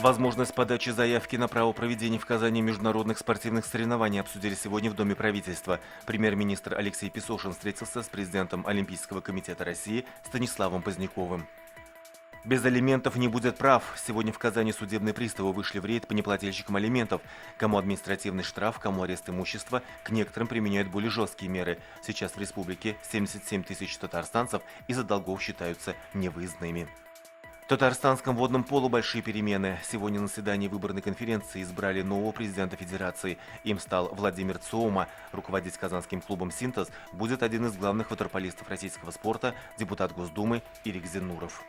Возможность подачи заявки на право проведения в Казани международных спортивных соревнований обсудили сегодня в Доме правительства. Премьер-министр Алексей Песошин встретился с президентом Олимпийского комитета России Станиславом Поздняковым. Без алиментов не будет прав. Сегодня в Казани судебные приставы вышли в рейд по неплательщикам алиментов. Кому административный штраф, кому арест имущества, к некоторым применяют более жесткие меры. Сейчас в республике 77 тысяч татарстанцев из-за долгов считаются невыездными. В татарстанском водном полу большие перемены. Сегодня на заседании выборной конференции избрали нового президента федерации. Им стал Владимир Цоума. Руководить казанским клубом «Синтез» будет один из главных ватерполистов российского спорта, депутат Госдумы Ирик Зенуров.